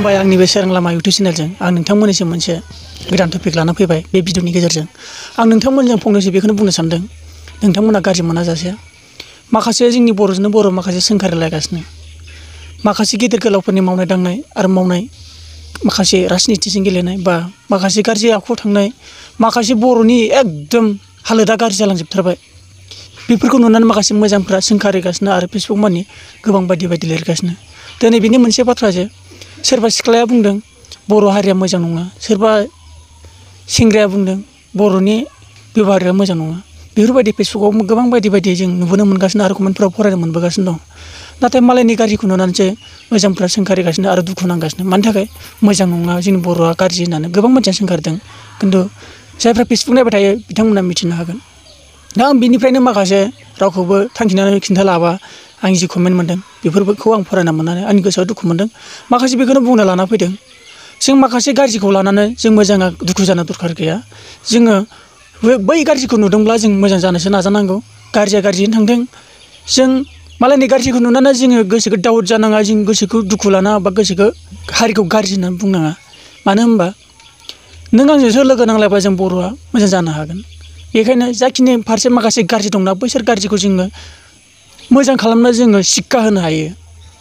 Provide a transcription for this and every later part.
खुलुमबाय आंनि बे सोरां लामा इउटुब चेनेलजों आं नोंथांमोननिसिम मोनसे गोदान टपिक लाना फैबाय बे भिडिअनि गेजेरजों आं नोंथांमोनजों फंनैसो बेखौनो बुंनो सानदों नोंथांमोना गाज्रि मोनाजासे माखासे जोंनि बर'जोंनो बर' माखासे सोंखारिलायगासिनो माखासे गेदेर गोलावफोरनि मावनाय दांनाय आरो मावनाय माखासे राजनितिजों गेलेनाय बा माखासे गाज्रि आखुआव थांनाय माखासे बर'नि एकदम हालोदा गाज्रि जालांजोबथारबाय बेफोरखौ नुनानै माखासे मोजांफ्रा सोंखारिगासिनो आरो फेसबुक मानि गोबां बायदि बायदि लिरगासिनो दिनै बिनि मोनसे बाथ्रा जे सोरबा सिख्लाया बुंदों बर' हारिया मोजां नङा सोरबा सेंग्राया बुंदों बर'नि बेबहारआ मोजां नङा बेफोरबायदि फेसबुकआव गोबां बायदि बायदि जों नुबोनो मोनगासिनो आरो कमेन्टफोराव फरायनो मोनबोगासिनो दं नाथाय मालायनि गाज्रिखौ नुनानैसो मोजांफ्रा सोंखारिगासिनो आरो दुखु नांगासिनो मानि थाखाय मोजां नङा जोंनि बर'आ गाज्रि होननानै गोबां मानसिया सोंखारदों खिन्थु जायफ्रा फेसबुक नायबाय थायो बिथांमोना मिथिनो हागोन दा आं बिनिफ्रायनो माखासे रावखौबो थांखिनानै खिन्थालाबा आं जि कमेन्ट मोनदों बेफोरखौ आं फरायना मोननानै आंनि गोसोआव दुखु मोनदों माखासे बेखौनो बुंनो लाना फैदों जों माखासे गाज्रिखौ लानानै जों मोजाङा दुखु जानो दरखार गैया जोङो बै गाज्रिखौ नुदोंब्ला जों मोजां जानोसो नाजानांगौ गाज्रिया गाज्रियैनो थांदों जों मालायनि गाज्रिखौ नुनानै जोङो गोसोखौ डाउट जानाङा जों गोसोखौ दुखु लानाङा बा गोसोखौ हारिखौ गाज्रि होननानै बुंनाङा मानो होनबा नों आंजोंसो लोगो नांलायबा जों बर'आ मोजां जानो हागोन बेखायनो जाखिनि फारसे माखासे गाज्रि दंना बैसोर गाज्रिखौ जोङो मोजां खालामनो जोङो सिक्का होनो हायो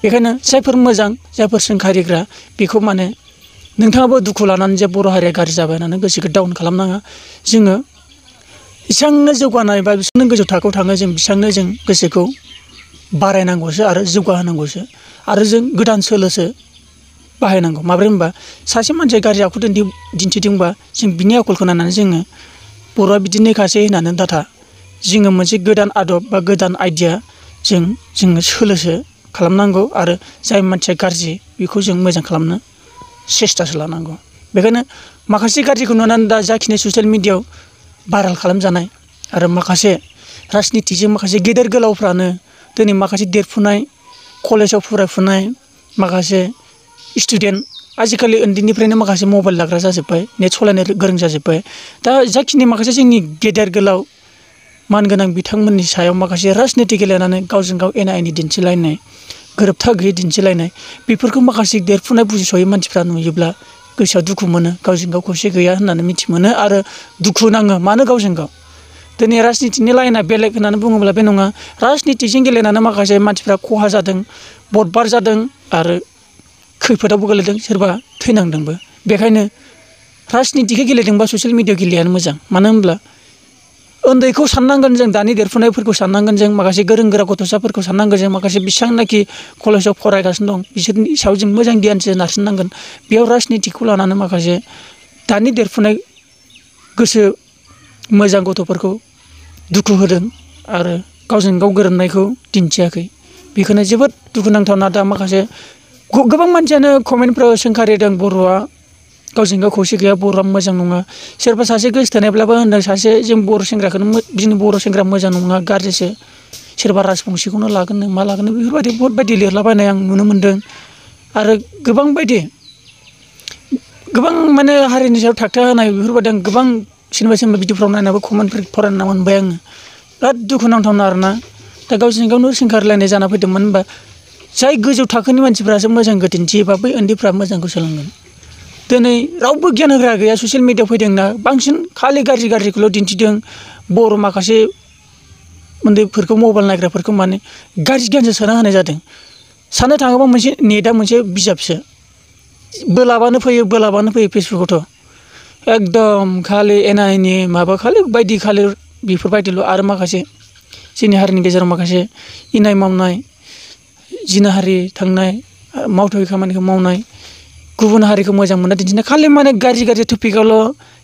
बेखायनो जायफोर मोजां जायफोर सोंखारिग्रा बेखौ माने नोंथाङाबो दुखु लानानै जे बर' हारिया गाज्रि जाबाय होननानै गोसोखौ डाउन खालामनाङा जोङो बेसेबांनो जौगानाय बा बेसेबांनो गोजौ थाखोआव थाङो जों बेसेबांनो जों गोसोखौ बारायनांगौसो आरो जौगाहोनांगौसो आरो जों गोदान सोलोसो बाहायनांगौ माब्रै होनबा सासे मानसिया गाज्रि आखु दिन्थिदोंबा जों बिनि आखलखौ नायनानै जोङो बर'आ बिदिनो खासै होननानै डाटा जोङो मोनसे गोदान आदब बा गोदान आइडिया जोङो सोलोसो खालामनांगौ आरो जाय मानसिया गाज्रि बेखौ जों मोजां खालामनो सेस्टासो लानांगौ बेखायनो माखासे गाज्रिखौ नुनानै दा जाखिनि ससियेल मिडियाआव भाइरेल खालामजानाय आरो माखासे राजनितिजों माखासे गेदेर गोलावफ्रानो दिनै माखासे देरफुनाय कलेजाव फरायफुनाय माखासे स्टुडेन्ट आजिखालि उन्दैनिफ्रायनो माखासे मबाइल लाग्रा जाजोब्बाय नेट सालायनो गोरों जाजोब्बाय दा जाखिनि माखासे जोंनि गेदेर गोलाव मानगोनां बिथांमोननि सायाव माखासे राजनिति गेलेनानै गावजों गाव एना एनि दिन्थिलायनाय गोरोबथा गैयै दिन्थिलायनाय बेफोरखौ माखासे देरफुनाय बुजिस'यै मानसिफ्रा नुयोब्ला गोसोआव दुखु मोनो गावजों गाव खौसे गैया होननानै मिथि मोनो आरो दुखु नाङो मानो गावजों गाव दिनै राजनितिनि लाइना बेलेग होननानै बुङोब्ला बे नङा राजनितिजों गेलेनानै माखासे मानसिफ्रा खहा जादों बदबार जादों आरो खैफोदावबो गोलैदों सोरबा थैनांदोंबो बेखायनो राजनितिखौ गेलेदोंबा ससियेल मिडियाआव गेलेयानो मोजां मानो होनब्ला उन्दैखौ साननांगोन जों दानि देरफुनायफोरखौ साननांगोन जों माखासे गोरों गोरा गथ'साफोरखौ साननांगोन जों माखासे बेसेबांनाखि कलेजाव फरायगासिनो दं बिसोरनि सायाव जों मोजां गियानसो नारसिननांगोन बेयाव राजनितिखौ लानानै माखासे दानि देरफुनाय गोसो मोजां गथ'फोरखौ दुखु होदों आरो गावजों गाव गोरोबनायखौ दिन्थियाखै बेखौनो जोबोद दुखुनांथावना दा माखासे गोबां मानसियानो कमेन्टफ्राव सोंखारिदों बर'आ गावजों गाव खौसे गैया बर'आ मोजां नङा सोरबा सासे गोसोथोनायब्लाबो होनदों सासे जों बर' सेंग्राखौनो जोंनि बर' सेंग्रा मोजां नङा गाज्रिसो सोरबा राजबंसिखौनो लागोननो मा लागोननो बेफोरबायदि बहुद बायदि लिरलाबायनाय आं नुनो मोनदों आरो गोबां माने हारिनि सायाव थाखथा होनाय बेफोरबायदि आं गोबां सोरनिबा भिडिअफ्राव नायनाबो कमेन्टफोर फरायना मोनबाय आङो बिराद दुखुनांथावना आरोना दा गावजों गावनो सोंखारलायनाय जाना फैदोंमोन होनबा जाय गोजौ थाखोनि मानसिफ्रासो मोजांखौ दिन्थियोबा बै उन्दैफ्रा मोजांखौ सोलोंगोन दिनै रावबो गियान होग्रा गैया ससियेल मिडियाआव फैदोंना बांसिन खालि गाज्रिखौल' दिन्थिदों बर' माखासे उन्दैफोरखौ मबाइल नायग्राफोरखौ माने गाज्रि गियानसो सोना होनाय जादों साननो थाङोबा मोनसे नेटआ मोनसे बिजाबसो बोलाबानो फैयो फेसबुकआवथ' एकदम खालि एना एनि माबा खालि बेफोरबायदिल' आरो माखासे जोंनि हारिनि गेजेराव माखासे इनाय मावनाय जिनाहारि थांनाय मावथावै खामानिखौ मावनाय गुबुन हारिखौ मोजां मोनना दिन्थिनाय खालि माने गाज्रि टपिकआवल'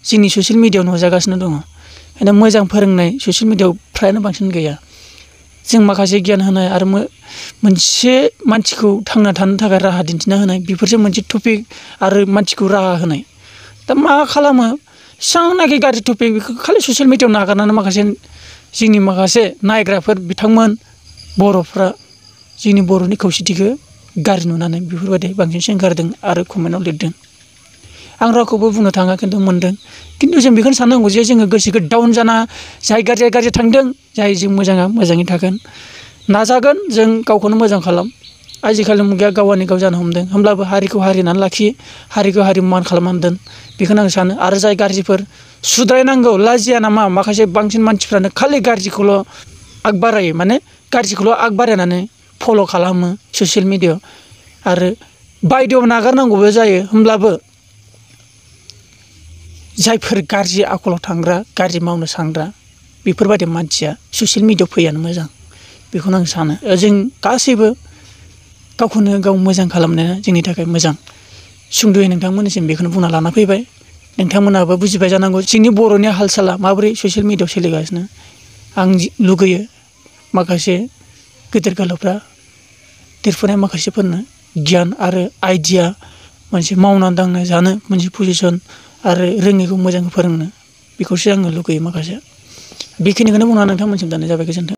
जोंनि ससियेल मिडियाआव नुजागासिनो दङ ओंखायनो मोजां फोरोंनाय ससियेल मिडियाआव फ्रायानो बांसिन गैया जों माखासे गियान होनाय आरो मोनसे मानसिखौ थांना थानो थाखाय राहा दिन्थिना होनाय बेफोरसो मोनसे टपिक आरो मानसिखौ राहा होनाय दा मा खालामो एसेबांनाखि गाज्रि टपिक बेखौ खालि ससियेल मिडियाआव नागारनानै माखासे जोंनि माखासे नायग्राफोर बिथांमोन बर'फ्रा जोंनि बर'नि खौसेथिखौ गाज्रि नुनानै बेफोरबायदि बांसिन सोंखारदों आरो कमेन्टआव लिरदों आं रावखौबो बुंनो थाङा खिन्थु मोनदों खिन्थु जों बेखौनो साननांगौ जे जोङो गोसोखौ डाउन जाना जाय गाज्रिया गाज्रि थांदों जाय जों मोजाङा मोजाङै थागोन नाजागोन जों गावखौनो मोजां खालाम आजिखालि मुगाया गावनि गाव जानो हमदों होमब्लाबो हारिखौ हारि होननानै लाखियो हारिखौ हारि मान खालामनानै दोन बेखौनो आं सानो आरो जाय गाज्रिफोर सुद्रायनांगौ लाजिया नामा माखासे बांसिन मानसिफ्रानो खालि गाज्रिखौल' आग बारायो माने गाज्रिखौल' आग बारायनानै फल' खालामो ससियेल मिडियायाव आरो बायद'आव नागारनांगौबो जायो होमब्लाबो जायफोर गाज्रि आखलाव थांग्रा गाज्रि मावनो सानग्रा बेफोरबायदि मानसिया ससियेल मिडियायाव फैयानो मोजां बेखौनो आं सानो जों गासैबो गावखौनो गाव मोजां खालामनाया जोंनि थाखाय मोजां सुंद'यै नोंथांमोननिसिम बेखौनो बुंना लाना फैबाय नोंथांमोनाबो बुजिबाय जानांगौ जोंनि बर'नि हाल साला माबोरै ससियेल मिडियायाव सोलिगासिनो आं लुगैयो माखासे गेदेर गोलावफ्रा देरफुनाय माखासेफोरनो गियान आरो आइडिया मोनसे मावना दांना जानो मोनसे पजिसन आरो रोङैखौ मोजां फोरोंनो बेखौसो आङो लुगैयो माखासे बेखिनिखौनो बुंनानै नोंथांमोनसिम दाननाय जाबाय गोजोन्थों।